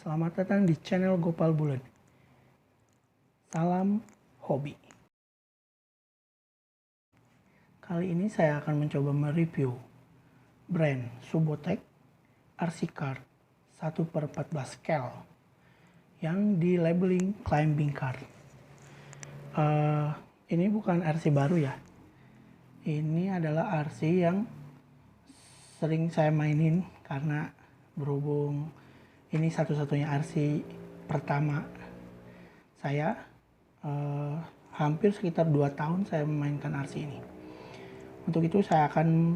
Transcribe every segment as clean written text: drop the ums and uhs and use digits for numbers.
Selamat datang di channel Gopal Bulen. Salam hobi. Kali ini saya akan mencoba mereview brand Subotek RC Kart 1/14 scale yang di labeling climbing kart. Ini bukan RC baru ya. Ini adalah RC yang sering saya mainin karena berhubung ini satu-satunya RC pertama saya. Hampir sekitar 2 tahun saya memainkan RC ini. Untuk itu saya akan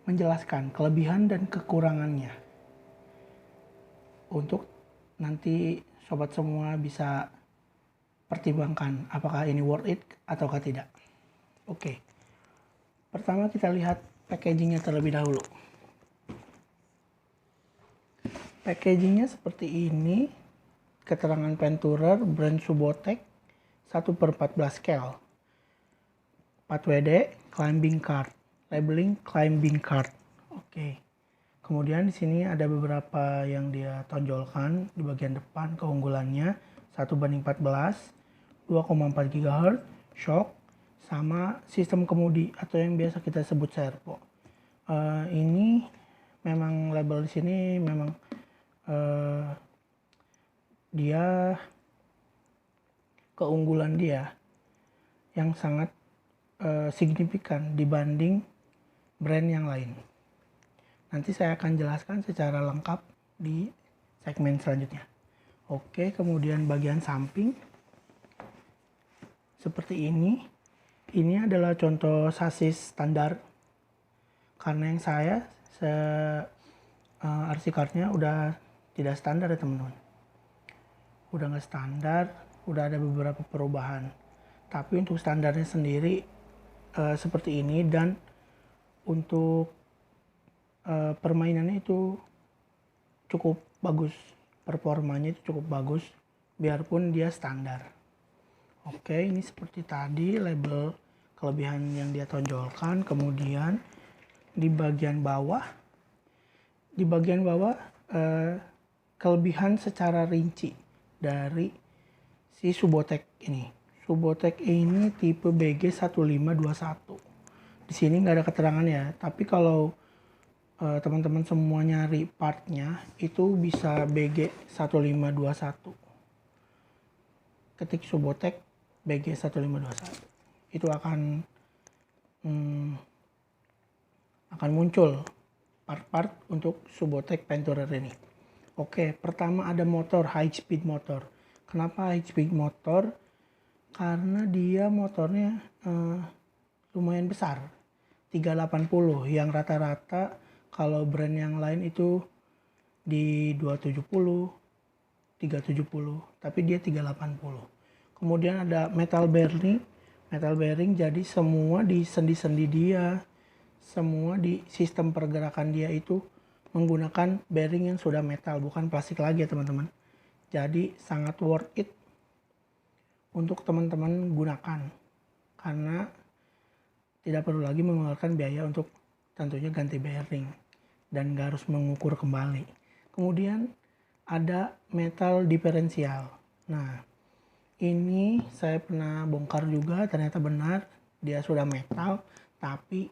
menjelaskan kelebihan dan kekurangannya untuk nanti sobat semua bisa pertimbangkan apakah ini worth it ataukah tidak. Oke, pertama kita lihat packagingnya terlebih dahulu. Packagingnya seperti ini, keterangan penturer brand Subotek 1/14 scale, 4WD climbing kart, labeling climbing kart. Oke. Kemudian di sini ada beberapa yang dia tonjolkan di bagian depan keunggulannya 1/14, 2,4 GHz, shock, sama sistem kemudi atau yang biasa kita sebut servo. Ini memang label di sini memang dia keunggulan dia yang sangat signifikan dibanding brand yang lain. Nanti saya akan jelaskan secara lengkap di segmen selanjutnya. Oke, kemudian bagian samping seperti ini. Ini adalah contoh sasis standar karena yang saya RC Kart-nya udah tidak standar ya teman-teman. Udah nggak standar, udah ada beberapa perubahan. Tapi untuk standarnya sendiri seperti ini, dan untuk permainannya itu cukup bagus, performanya itu cukup bagus biarpun dia standar. Oke, ini seperti tadi label kelebihan yang dia tonjolkan. Kemudian di bagian bawah kelebihan secara rinci dari si Subotek ini. Subotek ini tipe BG1521. Di sini nggak ada keterangan ya, tapi kalau teman-teman semua nyari partnya itu bisa BG1521. Ketik Subotek BG1521. Itu akan muncul part-part untuk Subotek Penturer ini. Oke, pertama ada motor, high speed motor. Kenapa high speed motor? Karena dia motornya lumayan besar, 380, yang rata-rata kalau brand yang lain itu di 270, 370, tapi dia 380. Kemudian ada metal bearing, jadi semua di sendi-sendi dia, semua di sistem pergerakan dia itu menggunakan bearing yang sudah metal, bukan plastik lagi ya teman-teman. Jadi sangat worth it untuk teman-teman gunakan karena tidak perlu lagi mengeluarkan biaya untuk tentunya ganti bearing dan gak harus mengukur kembali. Kemudian ada metal diferensial. Nah, ini saya pernah bongkar juga, ternyata benar dia sudah metal, tapi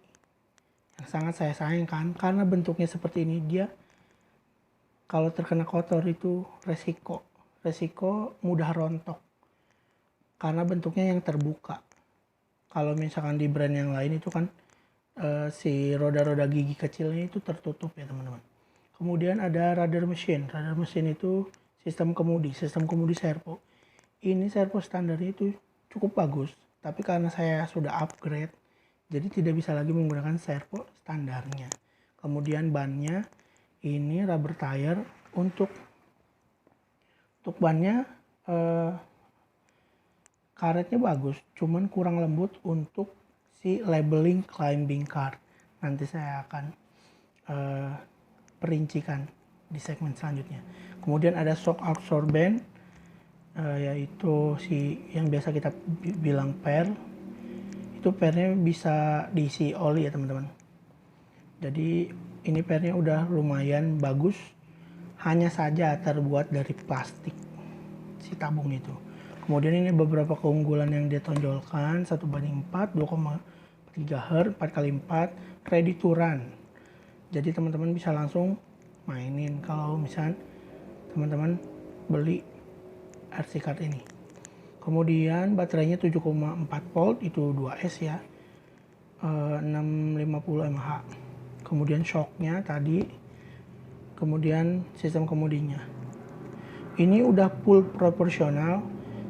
yang sangat saya sayangkan karena bentuknya seperti ini, dia kalau terkena kotor itu resiko mudah rontok karena bentuknya yang terbuka. Kalau misalkan di brand yang lain itu kan si roda-roda gigi kecilnya itu tertutup ya teman-teman. Kemudian ada rudder machine itu sistem kemudi servo. Ini servo standarnya itu cukup bagus, tapi karena saya sudah upgrade jadi tidak bisa lagi menggunakan servo standarnya. Kemudian bannya ini rubber tire. Untuk bannya karetnya bagus, cuman kurang lembut untuk si labeling climbing kart. Nanti saya akan perincikan di segmen selanjutnya. Kemudian ada shock absorbent, yaitu si yang biasa kita bilang per. Itu pernya bisa diisi oli ya teman-teman. Jadi ini pernya udah lumayan bagus, hanya saja terbuat dari plastik si tabung itu. Kemudian ini beberapa keunggulan yang dia tonjolkan, 1:4, 2,3 Hz, 4x4, ready to run. Jadi teman-teman bisa langsung mainin kalau misalnya teman-teman beli RC card ini. Kemudian baterainya 7,4 volt, itu 2S ya, 650 mAh. Kemudian shocknya tadi, kemudian sistem kemudinya. Ini udah full proporsional,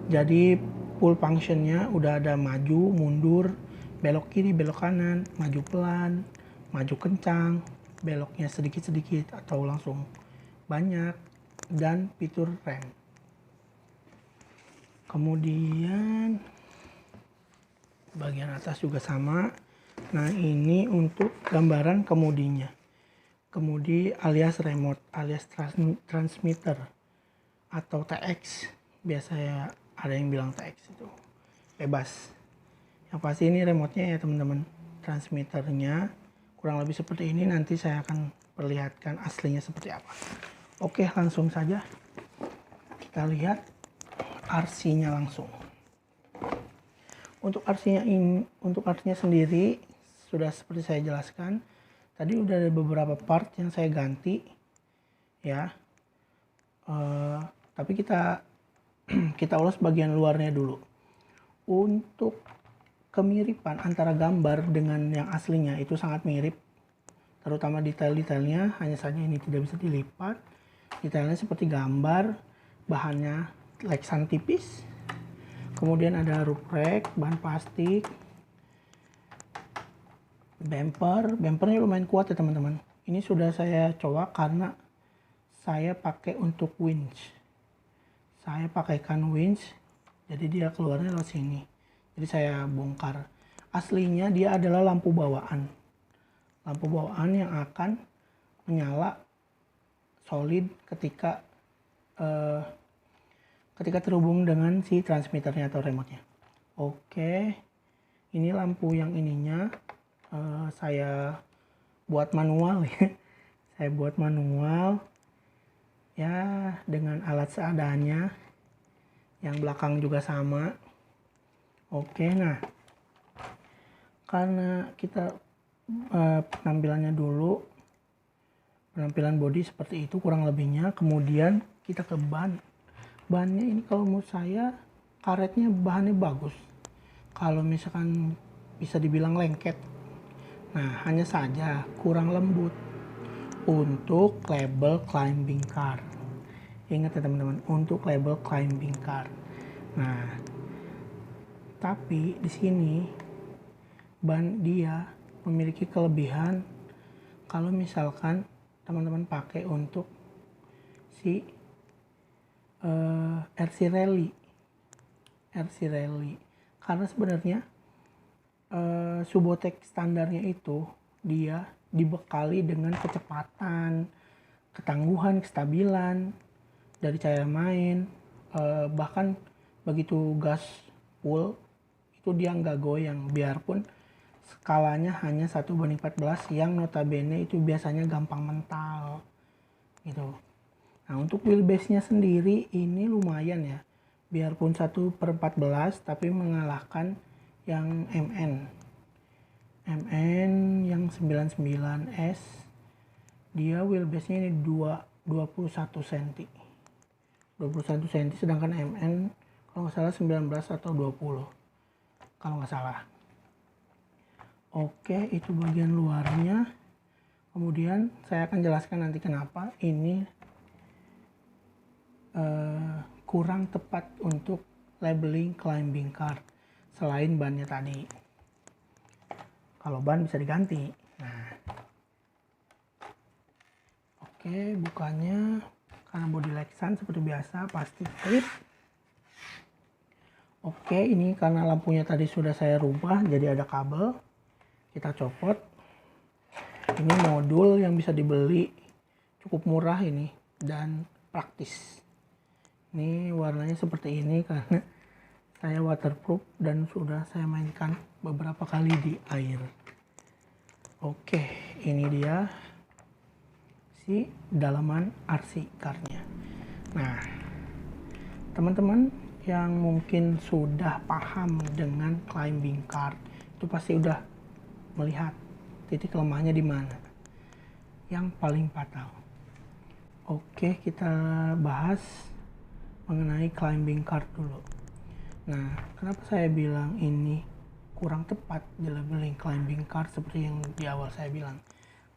jadi full functionnya udah ada maju, mundur, belok kiri, belok kanan, maju pelan, maju kencang, beloknya sedikit-sedikit atau langsung banyak, dan fitur rem. Kemudian bagian atas juga sama. Nah, ini untuk gambaran kemudinya. Kemudi alias remote alias transmitter atau TX. Biasanya ada yang bilang TX itu. Bebas. Yang pasti ini remote-nya ya teman-teman. Transmitternya kurang lebih seperti ini. Nanti saya akan perlihatkan aslinya seperti apa. Oke, langsung saja kita lihat RC-nya langsung. Untuk RC-nya sendiri sudah seperti saya jelaskan. Tadi udah ada beberapa part yang saya ganti ya. Tapi kita ulas bagian luarnya dulu. Untuk kemiripan antara gambar dengan yang aslinya itu sangat mirip. Terutama detail-detailnya, hanya saja ini tidak bisa dilipat. Detailnya seperti gambar, bahannya Lexan tipis. Kemudian ada roof rack, bahan plastik. Bumpernya lumayan kuat ya teman-teman. Ini sudah saya coba karena saya pakai untuk winch. Saya pakaikan winch, jadi dia keluarnya lewat sini. Jadi saya bongkar. Aslinya dia adalah lampu bawaan. Lampu bawaan yang akan menyala solid ketika terhubung dengan si transmitternya atau remote-nya. Oke, ini lampu yang ininya saya buat manual ya. Saya buat manual ya dengan alat seadanya. Yang belakang juga sama. Oke, nah karena kita penampilannya dulu, penampilan body seperti itu kurang lebihnya. Kemudian kita ke ban. Bannya ini kalau menurut saya karetnya bahannya bagus. Kalau misalkan bisa dibilang lengket. Nah, hanya saja kurang lembut untuk label climbing car. Ingat ya teman-teman, untuk label climbing car. Nah, tapi di sini ban dia memiliki kelebihan kalau misalkan teman-teman pakai untuk si RC Rally. Karena sebenarnya Subotek standarnya itu dia dibekali dengan kecepatan, ketangguhan, kestabilan dari cara main, bahkan begitu gas full itu dia nggak goyang, biarpun skalanya hanya 1:14 yang notabene itu biasanya gampang mental gitu. Nah, untuk wheelbase-nya sendiri ini lumayan ya, biarpun 1/14 tapi mengalahkan yang MN yang 99S. Dia wheelbase-nya ini 21 cm. 21 cm, sedangkan MN kalau nggak salah 19 atau 20 kalau nggak salah. Oke, itu bagian luarnya. Kemudian saya akan jelaskan nanti kenapa ini kurang tepat untuk labeling climbing car selain bannya tadi. Kalau ban bisa diganti. Nah, oke, bukannya karena body Lexan seperti biasa pasti clip. Oke, ini karena lampunya tadi sudah saya rubah jadi ada kabel. Kita copot. Ini modul yang bisa dibeli, cukup murah ini dan praktis. Ini warnanya seperti ini karena saya waterproof dan sudah saya mainkan beberapa kali di air. Oke, ini dia si dalaman RC cardnya. Nah, teman-teman yang mungkin sudah paham dengan climbing card itu pasti udah melihat titik lemahnya di mana yang paling fatal. Oke, kita bahas mengenai climbing card dulu. Nah, kenapa saya bilang ini kurang tepat di labeling climbing card seperti yang di awal saya bilang?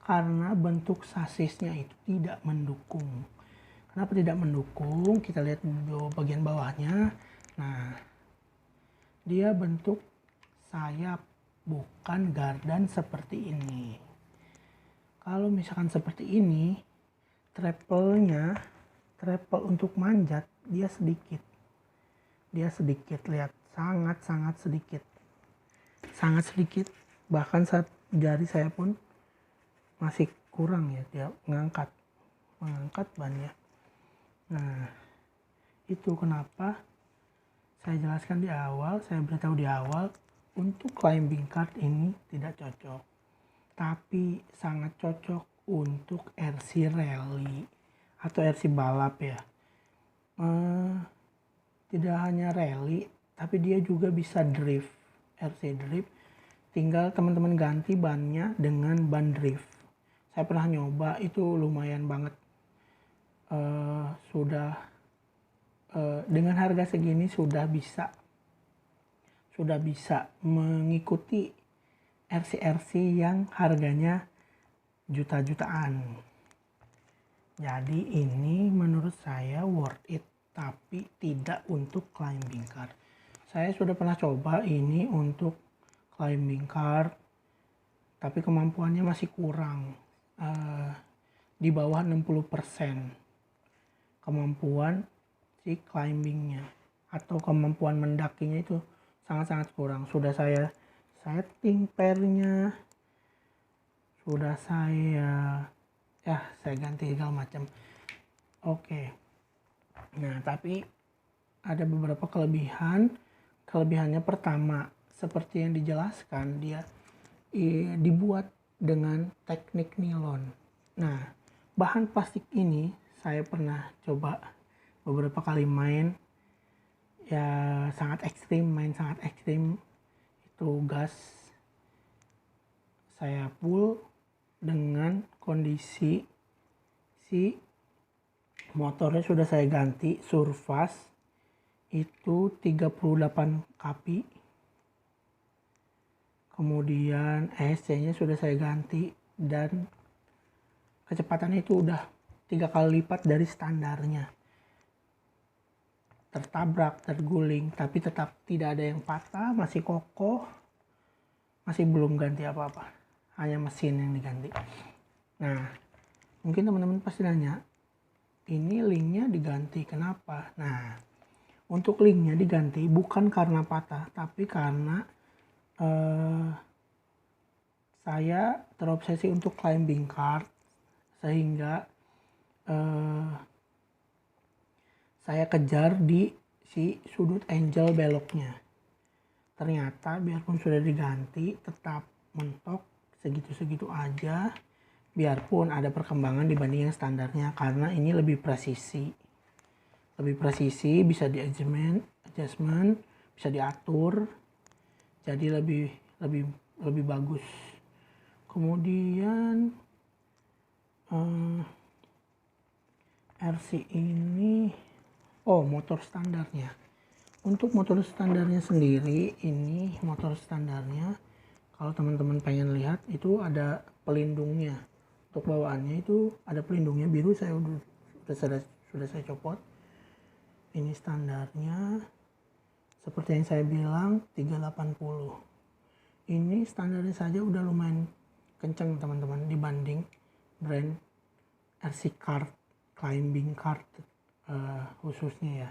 Karena bentuk sasisnya itu tidak mendukung. Kenapa tidak mendukung? Kita lihat dulu bagian bawahnya. Nah, dia bentuk sayap, bukan gardan seperti ini. Kalau misalkan seperti ini, travel untuk manjat dia sedikit. Lihat, sangat sedikit. Bahkan saat jari saya pun masih kurang ya, dia mengangkat bannya. Nah, itu kenapa saya jelaskan di awal, saya beritahu di awal, untuk climbing card ini tidak cocok. Tapi sangat cocok untuk RC rally atau RC balap ya. Tidak hanya rally, tapi dia juga bisa drift, RC drift. Tinggal teman-teman ganti bannya dengan ban drift. Saya pernah nyoba, itu lumayan banget. Dengan harga segini sudah bisa mengikuti RC yang harganya juta-jutaan. Jadi ini menurut saya worth it, tapi tidak untuk climbing card. Saya sudah pernah coba ini untuk climbing card, tapi kemampuannya masih kurang, di bawah 60% kemampuan si climbingnya atau kemampuan mendakinya itu sangat-sangat kurang. Sudah saya setting pairnya, sudah saya ganti segala macam. Oke. Nah, tapi ada beberapa kelebihannya. Pertama, seperti yang dijelaskan, dia dibuat dengan teknik nilon. Nah, bahan plastik ini saya pernah coba beberapa kali main sangat ekstrim. Itu gas saya full dengan kondisi si motornya sudah saya ganti Surface itu 38 kpi. Kemudian ESC-nya sudah saya ganti dan kecepatannya itu udah 3 kali lipat dari standarnya. Tertabrak, terguling, tapi tetap tidak ada yang patah, masih kokoh, masih belum ganti apa-apa, hanya mesin yang diganti. Nah, mungkin teman-teman pasti nanya, ini linknya diganti kenapa? Nah, untuk linknya diganti bukan karena patah, tapi karena saya terobsesi untuk climbing card, sehingga saya kejar di si sudut angel beloknya. Ternyata biarpun sudah diganti tetap mentok segitu-segitu aja, biarpun ada perkembangan dibanding yang standarnya, karena ini lebih presisi, bisa di adjustment, bisa diatur, jadi lebih bagus. Kemudian RC ini motor standarnya. Untuk motor standarnya sendiri, ini motor standarnya kalau teman-teman pengen lihat itu ada pelindungnya. Untuk bawaannya itu ada pelindungnya biru, sudah saya copot. Ini standarnya seperti yang saya bilang 380. Ini standarnya saja udah lumayan kenceng teman-teman dibanding brand RC card, climbing card khususnya ya.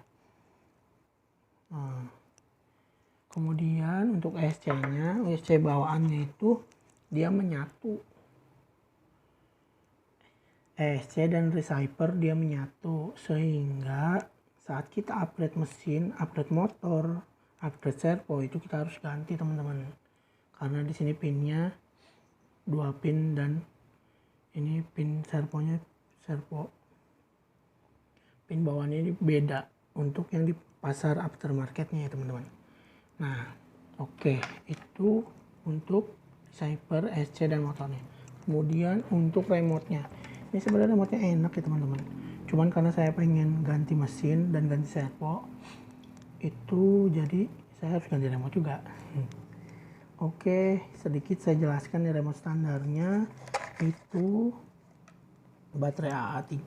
Kemudian untuk ESC-nya, ESC bawaannya itu dia menyatu. ESC dan receiver dia menyatu, sehingga saat kita upgrade mesin, upgrade motor, upgrade servo itu kita harus ganti teman-teman. Karena di sini pinnya 2 pin dan ini pin servonya servo pin bawahnya ini beda untuk yang di pasar aftermarketnya ya teman-teman. Nah oke, itu untuk Cyber SC dan motornya. Kemudian untuk remote-nya, ini sebenarnya remote-nya enak ya teman-teman, cuman karena saya pengen ganti mesin dan ganti servo itu jadi saya harus ganti remote juga. Oke, sedikit saya jelaskan ya remote standarnya. Itu baterai AA3,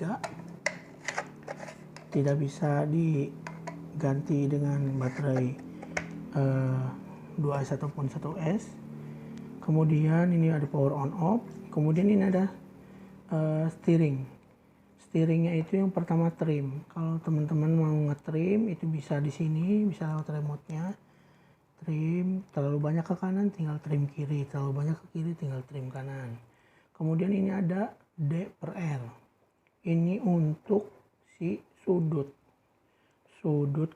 tidak bisa diganti dengan baterai 2S ataupun 1S. Kemudian ini ada power on off. Kemudian ini ada steeringnya itu yang pertama trim. Kalau teman-teman mau ngetrim itu bisa di sini, bisa lewat remote-nya. Trim terlalu banyak ke kanan tinggal trim kiri, terlalu banyak ke kiri tinggal trim kanan. Kemudian ini ada D per R, ini untuk si sudut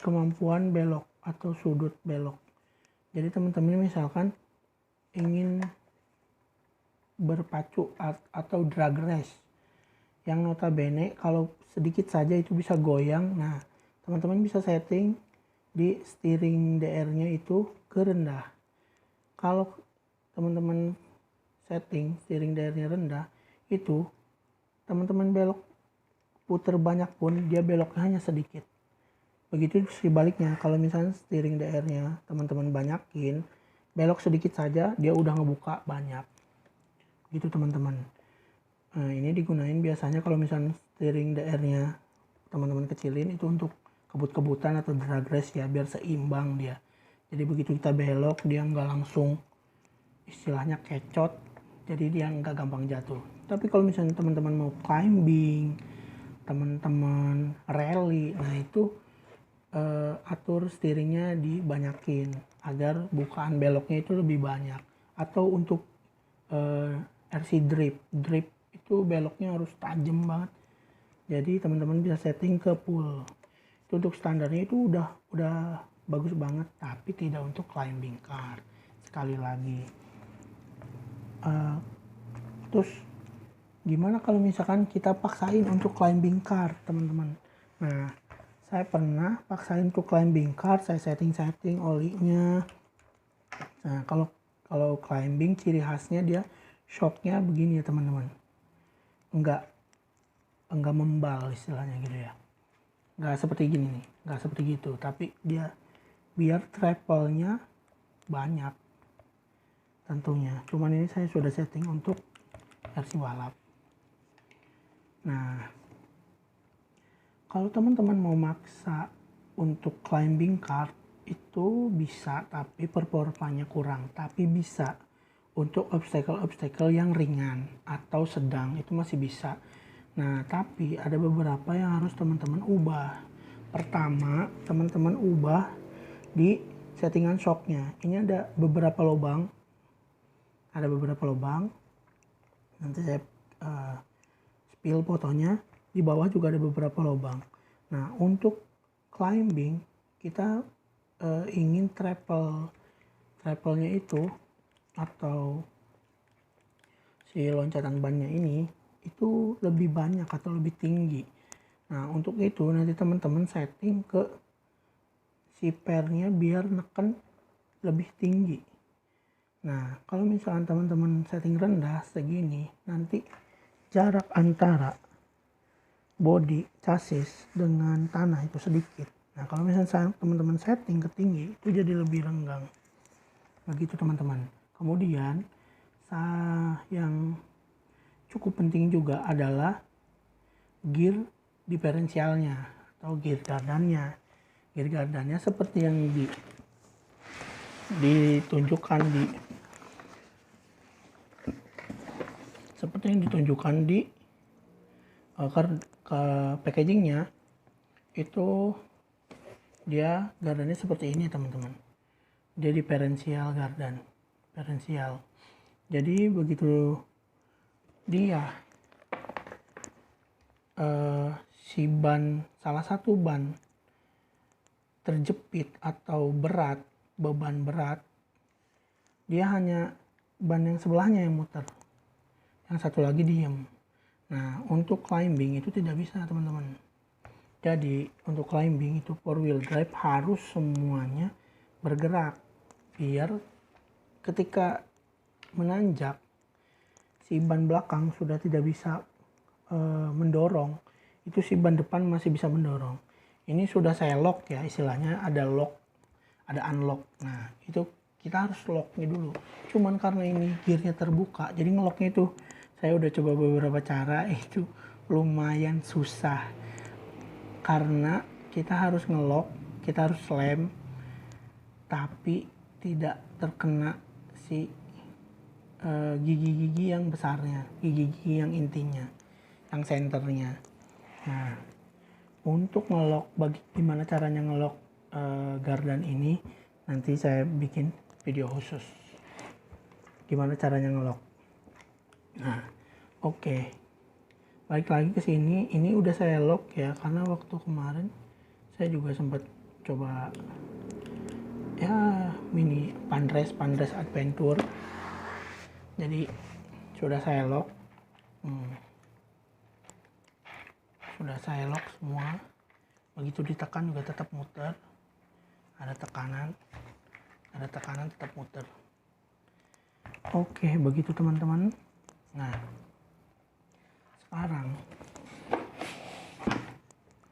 kemampuan belok atau sudut belok. Jadi teman-teman misalkan ingin berpacu atau drag race yang notabene kalau sedikit saja itu bisa goyang. Nah teman-teman bisa setting di steering DR-nya itu ke rendah. Kalau teman-teman setting steering DR-nya rendah, itu teman-teman belok puter banyak pun dia beloknya hanya sedikit. Begitu sebaliknya, kalau misalnya steering DR-nya teman-teman banyakin, belok sedikit saja dia udah ngebuka banyak. Gitu teman-teman. Nah, ini digunain biasanya kalau misalnya steering DR-nya teman-teman kecilin itu untuk kebut-kebutan atau drag race ya, biar seimbang dia. Jadi begitu kita belok dia nggak langsung istilahnya kecot, jadi dia nggak gampang jatuh. Tapi kalau misalnya teman-teman mau climbing, teman-teman rally, nah itu atur steeringnya dibanyakin agar bukaan beloknya itu lebih banyak. Atau untuk RC drift itu beloknya harus tajam banget, jadi teman-teman bisa setting ke full. Itu untuk standarnya itu udah bagus banget, tapi tidak untuk climbing car. Sekali lagi terus gimana kalau misalkan kita paksain untuk climbing car teman-teman? Nah saya pernah paksain untuk climbing car, saya setting olinya. Nah kalau climbing ciri khasnya dia shocknya begini ya teman-teman, enggak membal istilahnya gitu ya, nggak seperti gini nih, nggak seperti gitu, tapi dia biar travelnya banyak tentunya. Cuman ini saya sudah setting untuk versi balap. Nah kalau teman-teman mau maksa untuk climbing car itu bisa, tapi performanya kurang. Tapi bisa untuk obstacle yang ringan atau sedang itu masih bisa. Nah tapi ada beberapa yang harus teman-teman ubah. Pertama, teman-teman ubah di settingan shocknya. Ini ada beberapa lubang, nanti saya spill fotonya. Di bawah juga ada beberapa lubang. Nah untuk climbing kita ingin travelnya itu atau si loncatan bannya ini itu lebih banyak atau lebih tinggi. Nah untuk itu nanti teman-teman setting ke si pernya biar neken lebih tinggi. Nah kalau misalkan teman-teman setting rendah segini, nanti jarak antara body chassis dengan tanah itu sedikit. Nah kalau misalnya teman-teman setting ke tinggi itu jadi lebih renggang. Begitu teman-teman. Kemudian yang cukup penting juga adalah gear diferensialnya atau gear gardannya. Gear gardannya seperti yang ditunjukkan di ke packagingnya itu, dia gardannya seperti ini teman-teman. Dia diferensial gardan, diferensial. Jadi begitu dia si salah satu ban terjepit atau beban berat, dia hanya ban yang sebelahnya yang muter, yang satu lagi diem. Nah, untuk climbing itu tidak bisa teman-teman. Jadi untuk climbing itu 4 wheel drive harus semuanya bergerak biar ketika menanjak si ban belakang sudah tidak bisa mendorong, itu si ban depan masih bisa mendorong. Ini sudah saya lock ya, istilahnya ada lock, ada unlock. Nah itu kita harus locknya dulu. Cuman karena ini gearnya terbuka, jadi ngelocknya itu saya udah coba beberapa cara, itu lumayan susah. Karena kita harus ngelock, kita harus slam, tapi tidak terkena si gigi-gigi yang besarnya, gigi-gigi yang intinya, yang senternya. Nah, untuk ngelok, gimana caranya ngelok gardan ini, nanti saya bikin video khusus. Gimana caranya ngelok. Nah, oke. Balik lagi ke sini, ini udah saya lock ya, karena waktu kemarin saya juga sempat coba ya mini Pandres Adventure. Jadi sudah saya lock. Sudah saya lock semua. Begitu ditekan juga tetap muter. Ada tekanan tetap muter. Oke, begitu teman-teman. Nah, sekarang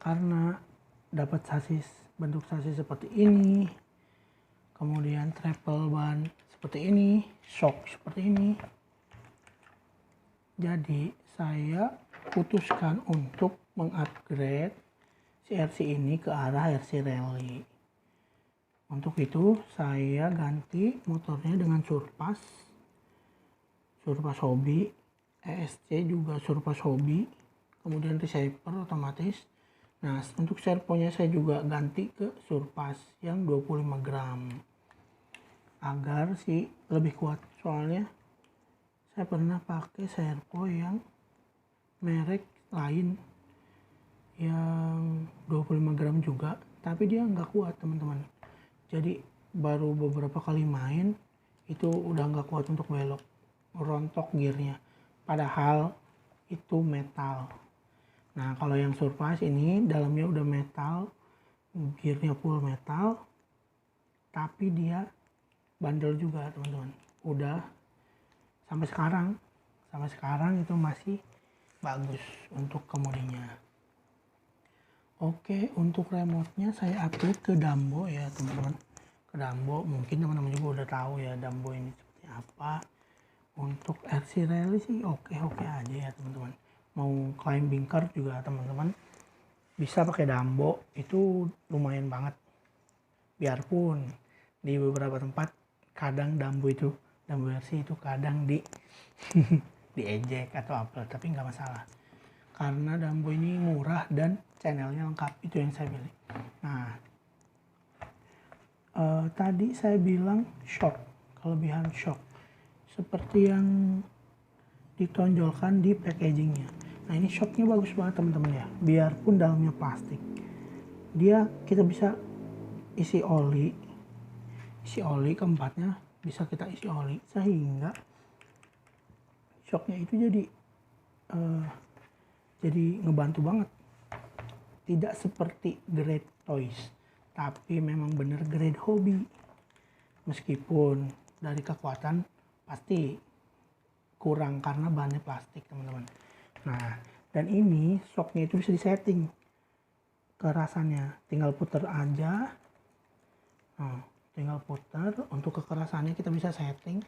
karena dapat bentuk sasis seperti ini, kemudian travel ban seperti ini, shock seperti ini, jadi saya putuskan untuk mengupgrade si RC ini ke arah RC Rally. Untuk itu saya ganti motornya dengan Surpass Hobby, ESC juga Surpass Hobby, kemudian receiver otomatis. Nah, untuk servonya saya juga ganti ke Surpass yang 25 gram agar si lebih kuat. Soalnya saya pernah pakai servo yang merek lain yang 25 gram juga, tapi dia nggak kuat teman-teman. Jadi baru beberapa kali main itu udah nggak kuat untuk belok, rontok gearnya, padahal itu metal. Nah kalau yang Surpass ini dalamnya udah metal, gearnya full metal, tapi dia bandel juga teman-teman. Udah sampai sekarang itu masih bagus untuk kemudinya. Oke, untuk remote-nya saya upgrade ke Dambo ya teman-teman. Ke Dambo, mungkin teman-teman juga udah tahu ya Dambo ini seperti apa. Untuk RC Rally sih oke aja ya teman-teman. Mau climbing car juga teman-teman bisa pakai Dambo, itu lumayan banget. Biarpun di beberapa tempat kadang Dambo RC itu kadang diejek atau apa, tapi nggak masalah. Karena Dambo ini murah dan channelnya lengkap, itu yang saya pilih. Nah, tadi saya bilang shock, kelebihan shock seperti yang ditonjolkan di packagingnya. Nah ini shocknya bagus banget teman-teman ya, biarpun dalamnya plastik, kita bisa isi oli keempatnya bisa kita isi oli, sehingga shocknya itu jadi ngebantu banget. Tidak seperti grade toys, tapi memang bener grade hobby. Meskipun dari kekuatan pasti kurang karena bahannya plastik teman-teman. Nah, dan ini shocknya itu bisa disetting kerasannya, tinggal puter aja. Nah, tinggal puter. Untuk kekerasannya kita bisa setting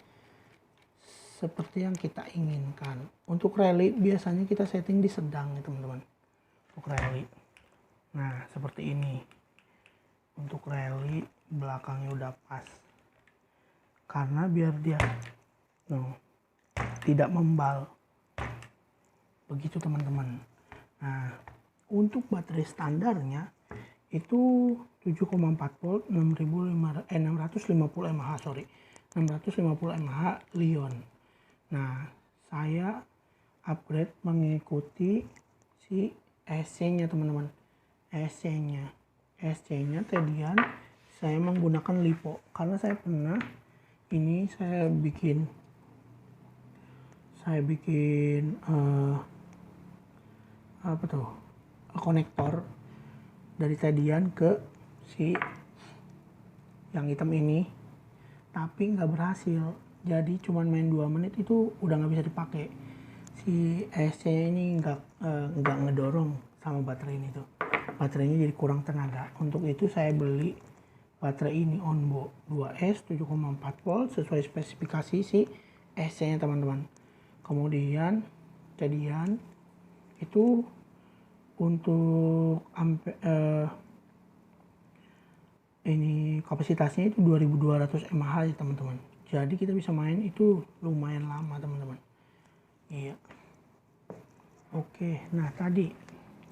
seperti yang kita inginkan. Untuk rally biasanya kita setting di sedang ya teman-teman. Untuk rally, nah seperti ini. Untuk rally belakangnya udah pas, karena biar dia tidak membal. Begitu teman-teman. Nah, untuk baterai standarnya itu 7,4 volt 650 mAh, 650 mAh Lion. Nah, saya upgrade mengikuti si SC-nya teman-teman. SC-nya tadian saya menggunakan LiPo, karena saya pernah ini saya bikin apa tuh, konektor dari tadian ke si yang hitam ini, tapi nggak berhasil. Jadi cuman main 2 menit itu udah nggak bisa dipakai. Si ESC ini nggak ngedorong sama baterai ini tuh. Baterainya jadi kurang tenaga. Untuk itu saya beli baterai ini Onbo 2S 7,4 volt sesuai spesifikasi si ESC nya teman-teman. Kemudian jadian itu untuk ini kapasitasnya itu 2200 mAh ya teman-teman. Jadi kita bisa main itu lumayan lama teman-teman. Iya. Oke, nah tadi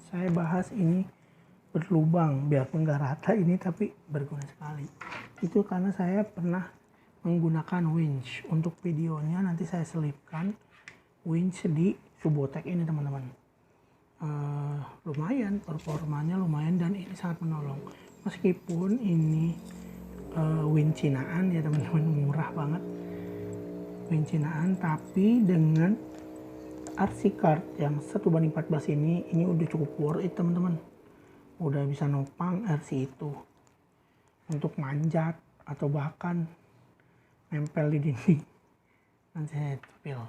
saya bahas ini berlubang, biarpun nggak rata ini tapi berguna sekali. Itu karena saya pernah menggunakan winch. Untuk videonya nanti saya selipkan winch di Subotek ini teman-teman. Lumayan, performanya lumayan dan ini sangat menolong. Meskipun ini winch Cinaan ya teman-teman, murah banget winch Cinaan, tapi dengan RC card yang 1:14 ini udah cukup worth it teman-teman. Udah bisa nopang RC itu untuk manjat atau bahkan nempel di dinding. Nanti saya tampil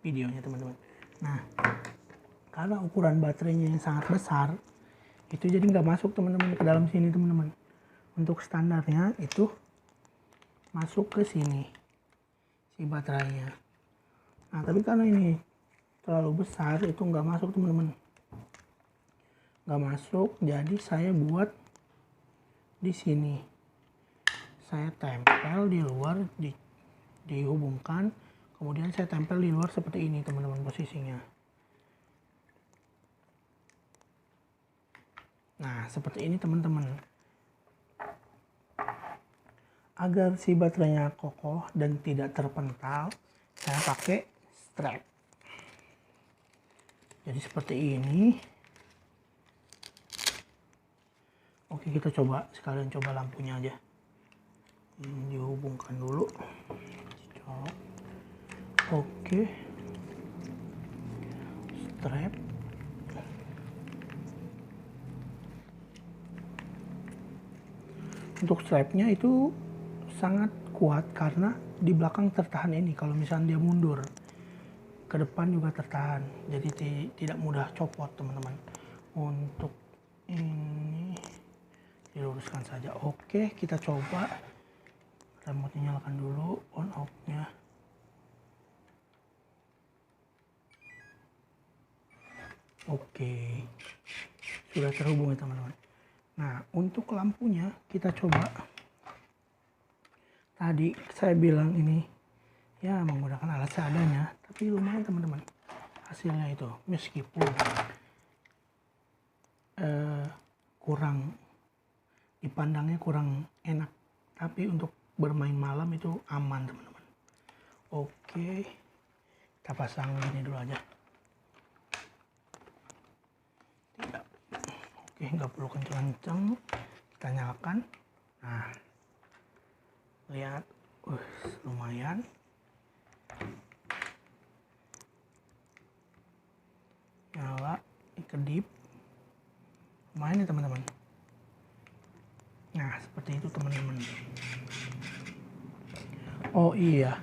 videonya teman-teman. Nah, karena ukuran baterainya yang sangat besar, itu jadi nggak masuk teman-teman ke dalam sini teman-teman. Untuk standarnya itu masuk ke sini si baterainya. Nah, tapi karena ini terlalu besar itu nggak masuk teman-teman, nggak masuk. Jadi saya buat di sini, saya tempel di luar, dihubungkan, kemudian saya tempel di luar seperti ini teman-teman posisinya. Nah, seperti ini teman-teman. Agar si baterainya kokoh dan tidak terpental, saya pakai strap. Jadi seperti ini. Oke, kita coba sekalian coba lampunya aja. Dihubungkan dulu. Oke. Strap. Untuk strapnya itu sangat kuat karena di belakang tertahan ini. Kalau misalnya dia mundur, ke depan juga tertahan. Jadi tidak mudah copot teman-teman. Untuk ini diluruskan saja. Oke, kita coba. Remote nyalakan dulu, on off-nya. Oke, sudah terhubung ya teman-teman. Nah, untuk lampunya kita coba. Tadi saya bilang ini ya menggunakan alat seadanya, tapi lumayan teman-teman hasilnya itu. Meskipun kurang dipandangnya kurang enak, tapi untuk bermain malam itu aman teman-teman. Oke, kita pasang ini dulu aja. Tidak. Oke, nggak perlu kencang-kencang, kita nyalakan. Nah, lihat, lumayan. Nyala, kedip, lumayan ya teman-teman. Nah, seperti itu teman-teman. Oh iya,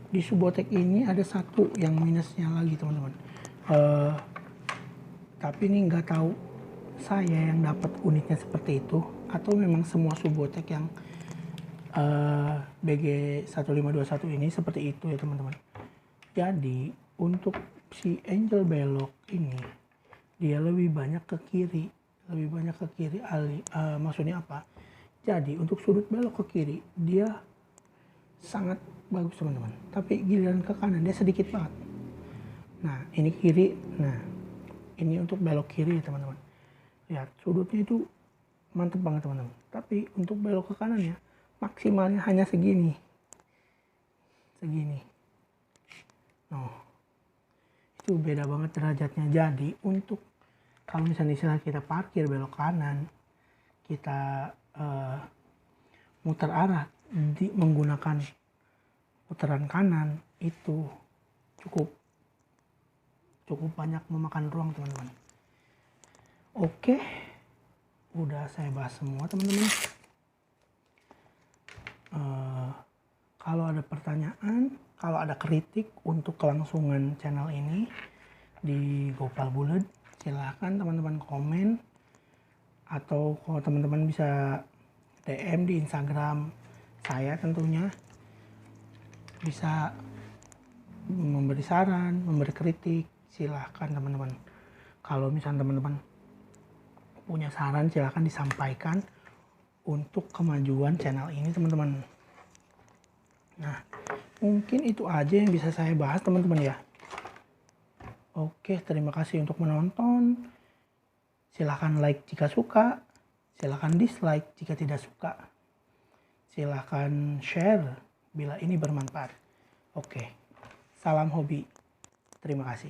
di Subotek ini ada satu yang minusnya lagi teman-teman. Tapi ini nggak tahu saya yang dapat unitnya seperti itu atau memang semua Subotek yang BG 1521 ini seperti itu ya teman-teman. Jadi untuk si Angel belok ini dia lebih banyak ke kiri, maksudnya apa? Jadi untuk sudut belok ke kiri dia sangat bagus teman-teman, tapi giliran ke kanan dia sedikit banget. Nah, ini kiri, nah ini untuk belok kiri ya teman-teman. Lihat sudutnya itu mantep banget teman-teman, tapi untuk belok ke kanan ya maksimalnya hanya segini. Noh, itu beda banget derajatnya. Jadi untuk kalau misalnya kita parkir belok kanan, kita muter arah menggunakan putaran kanan, itu cukup banyak memakan ruang teman-teman. Oke, udah saya bahas semua teman-teman. Kalau ada pertanyaan, kalau ada kritik untuk kelangsungan channel ini di Gopal Bulet, silahkan teman-teman komen, atau kalau teman-teman bisa DM di Instagram saya, tentunya bisa memberi saran, memberi kritik, silahkan teman-teman. Kalau misalnya teman-teman punya saran, silahkan disampaikan untuk kemajuan channel ini teman-teman. Nah, mungkin itu aja yang bisa saya bahas teman-teman ya. Oke, terima kasih untuk menonton. Silahkan like jika suka, silahkan dislike jika tidak suka. Silahkan share bila ini bermanfaat. Oke, salam hobi. Terima kasih.